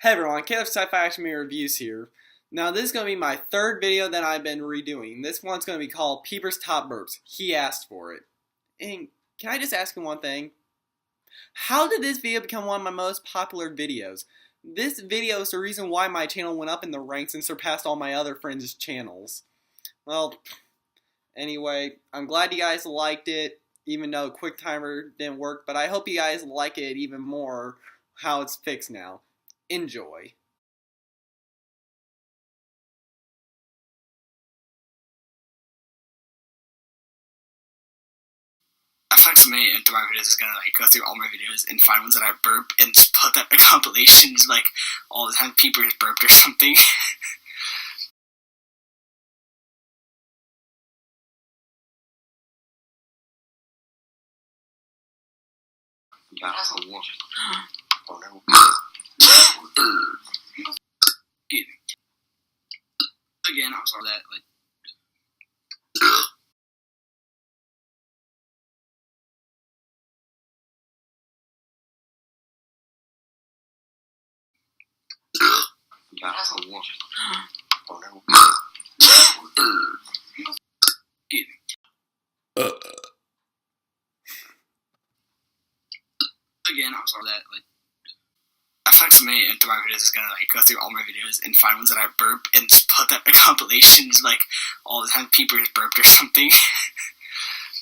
Hey everyone, KF Sci-Fi Action Movie Reviews here. Now this is going to be my third video that I've been redoing. This one's going to be called Peepers Top Burps. He asked for it. And can I just ask him one thing? How did this video become one of my most popular videos? This video is the reason why my channel went up in the ranks and surpassed all my other friends' channels. Well, anyway, I'm glad you guys liked it, even though QuickTimer didn't work, but I hope you guys like it even more how it's fixed now. Enjoy. I feel like somebody into my videos is gonna go through all my videos and find ones that I burp and just put that compilations all the time. Peepers burped or something. Again, I'm sorry that Again, I'm sorry that I feel like somebody into my videos is gonna go through all my videos and find ones that I burp and just put that compilations all the time. Peepers burped or something.